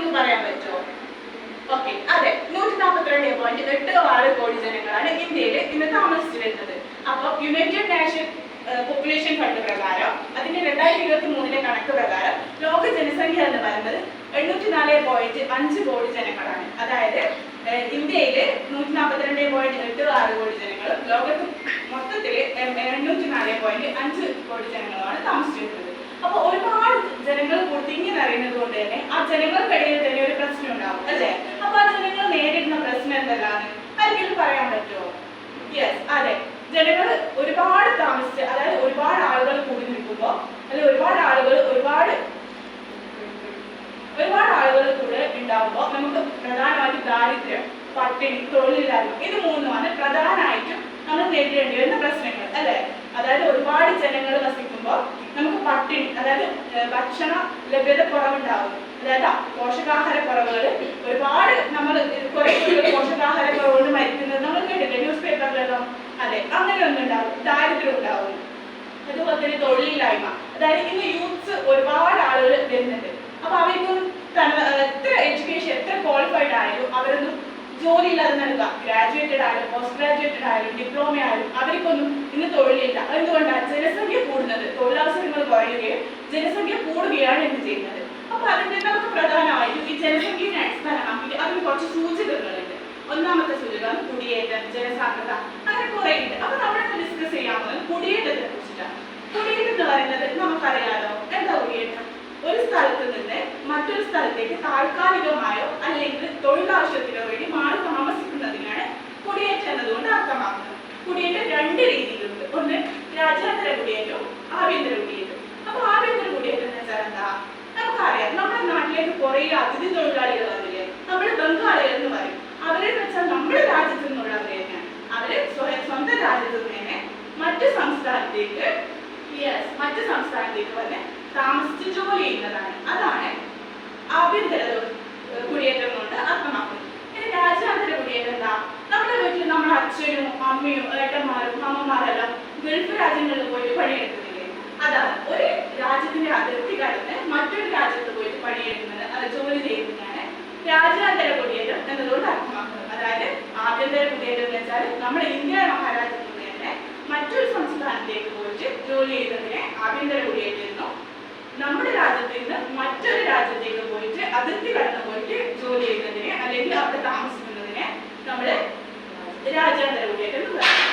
നിങ്ങൾക്ക് പറയാൻ പറ്റുമോ? ഓക്കെ, അതെ, 142.86 കോടി ജനങ്ങളാണ് ഇന്ത്യയിൽ ഇന്ന് താമസിച്ചു വരുന്നത്. അപ്പോൾ യുണൈറ്റഡ് നേഷൻ പോപ്പുലേഷൻ ഫണ്ട് പ്രകാരം അതിന്റെ 2023 കണക്ക് പ്രകാരം ലോക ജനസംഖ്യ എന്ന് പറയുന്നത് 804.5 കോടി ജനങ്ങളാണ്. അതായത് ഇന്ത്യയിൽ 142.86 കോടി ജനങ്ങളും ലോകത്ത് മൊത്തത്തിൽ 804.5 കോടി ജനങ്ങളുമാണ് താമസിച്ചിരുന്നത്. അപ്പോൾ ഒരുപാട് ജനങ്ങൾ തിങ്ങി നിറയുന്നത് കൊണ്ട് തന്നെ ആ ജനങ്ങൾക്കിടയിൽ തന്നെ ഒരു പ്രശ്നം ഉണ്ടാവും അല്ലേ? അപ്പൊ ആ ജനങ്ങൾ നേരിടുന്ന പ്രശ്നം എന്തെല്ലാം ആർക്കെങ്കിലും പറയാൻ പറ്റുമോ? യെസ്, അതെ, ജനങ്ങൾ ഒരുപാട് താമസിച്ച്, അതായത് ഒരുപാട് ആളുകൾ കൂടി നിൽക്കുമ്പോൾ, അല്ലെങ്കിൽ ഒരുപാട് ആളുകൾ കൂടെ ഉണ്ടാവുമ്പോൾ നമുക്ക് പ്രധാനമായിട്ടും ദാരിദ്ര്യം, പട്ടിണി, തൊഴിലില്ലായ്മ, ഇത് മൂന്നുമാണ് പ്രധാനമായിട്ടും നമ്മൾ നേരിടേണ്ടി വരുന്ന പ്രശ്നങ്ങൾ അല്ലെ? അതായത് ഒരുപാട് ജനങ്ങൾ വസിക്കുമ്പോൾ നമുക്ക് പട്ടിണി, അതായത് ഭക്ഷണ ലഭ്യത കുറവുണ്ടാവും, അതായത് പോഷകാഹാര കുറവുകൾ, ഒരുപാട് നമ്മൾ കുറെ പോഷകാഹാര കുറവുകൊണ്ട് മരിക്കുന്നത് നമ്മൾ കേട്ടില്ലേ ന്യൂസ് പേപ്പറിലെല്ലാം? അതെ, അങ്ങനെ ഒന്നും ഉണ്ടാവും. ദാരിദ്ര്യം ഉണ്ടാവും. അതുപോലെ തന്നെ തൊഴിലില്ലായ്മ, അതായത് ഇന്ന് യൂത്ത്സ് ഒരുപാട് ആളുകൾ വരുന്നുണ്ട്. അപ്പൊ അവർക്കൊന്നും എത്ര എഡ്യൂക്കേഷൻ, എത്ര ക്വാളിഫൈഡ് ആയാലും അവരൊന്നും ജോലി ഇല്ലാതെ നൽകുക. ഗ്രാജുവേറ്റഡ് ആയാലും പോസ്റ്റ് ഗ്രാജുവേറ്റഡ് ആയാലും ഡിപ്ലോമ ആയാലും അവർക്കൊന്നും ഇന്ന് തൊഴിലില്ല. എന്തുകൊണ്ടാണ്? ജനസംഖ്യ കൂടുന്നത്, തൊഴിലവസരങ്ങൾ കുറയുകയും ജനസംഖ്യ കൂടുകയാണ് ഇന്ന് ചെയ്യുന്നത്. അപ്പൊ അതിന്റെ നമുക്ക് പ്രധാനമായിട്ടും ഈ ജനസംഖ്യയെ അടിസ്ഥാനമാക്കി അതിന് കുറച്ച് സൂചകങ്ങളുണ്ട്. ഒന്നാമത്തെ സൂചക കുടിയേറ്റം, ജനസാന്ദ്രത, അങ്ങനെ കുറെ ഉണ്ട്. അപ്പൊ നമ്മളിന്ന് ഡിസ്കസ് ചെയ്യാൻ പോകുന്നത് കുടിയേറ്റത്തെ കുറിച്ചിട്ടാണ്. കുടിയേറ്റം എന്ന് പറയുന്നത് നമുക്കറിയാലോ. എന്താ കുടിയേറ്റം? ഒരു സ്ഥലത്ത് നിന്ന് മറ്റൊരു സ്ഥലത്തേക്ക് താൽക്കാലികമായോ അല്ലെങ്കിൽ തൊഴിലാവശ്യത്തിനോ വേണ്ടി മാറി താമസിക്കുന്നതിനാണ് കുടിയേറ്റം എന്നതുകൊണ്ട് അർത്ഥമാക്കുന്നത്. കുടിയേറ്റം രണ്ട് രീതിയിലുണ്ട്. ഒന്ന് രാജ്യാന്തര കുടിയേറ്റവും ആഭ്യന്തര കുടിയേറ്റവും. അപ്പൊ ആഭ്യന്തര കുടിയേറ്റം എന്ന് വെച്ചാൽ എന്താ? നമുക്കറിയാം, നമ്മുടെ നാട്ടിലേക്ക് കുറെ അതിഥി തൊഴിലാളികൾ വന്നില്ലേ, നമ്മൾ ബംഗാളികൾ എന്ന് പറയും. അവരെന്ന് വെച്ചാൽ നമ്മുടെ രാജ്യത്തു നിന്നുള്ളവർ തന്നെയാണ്. അവര് സ്വന്തം രാജ്യത്തു നിന്ന് തന്നെ മറ്റു സംസ്ഥാനത്തേക്ക് വന്ന് താമസിച്ച് ജോലി ചെയ്യുന്നതാണ്. അതാണ് ആഭ്യന്തര കുടിയേറ്റം കൊണ്ട് അർത്ഥമാക്കുന്നത്. ഇനി രാജ്യാന്തര കുടിയേറ്റം എന്താ? നമ്മുടെ വീട്ടിൽ നമ്മുടെ അച്ഛനും അമ്മയും ഏട്ടന്മാരും അമ്മമാരെല്ലാം ഗൾഫ് രാജ്യങ്ങളിൽ പോയിട്ട് പണിയെടുക്കുന്നില്ലേ? അതാണ് ഒരു രാജ്യത്തിന്റെ അതിർത്തി കടന്ന് മറ്റൊരു രാജ്യത്ത് പോയിട്ട് പണിയെടുക്കുന്നത്, അത് ജോലി ചെയ്യുന്നതാണ് രാജ്യാന്തര കുടിയേറ്റം എന്നതുകൊണ്ട് അർത്ഥമാക്കുന്നത്. അതായത് ആഭ്യന്തര കുടിയേറ്റം എന്ന് വെച്ചാൽ നമ്മുടെ ഇന്ത്യ മഹാരാജ്യത്തിൽ നിന്ന് തന്നെ മറ്റൊരു സംസ്ഥാനത്തേക്ക് പോയിട്ട് ജോലി ചെയ്യുന്നതിനെ ആഭ്യന്തര കുടിയേറ്റം എന്നും, നമ്മുടെ രാജ്യത്തിൽ നിന്ന് മറ്റൊരു രാജ്യത്തേക്ക് പോയിട്ട് അതിർത്തി കടന്നു പോയിട്ട് ജോലി ചെയ്യുന്നതിനെ അല്ലെങ്കിൽ അവിടെ താമസിക്കുന്നതിനെ നമ്മൾ രാജ്യാന്തര കുടിയേറ്റം എന്ന് പറയും.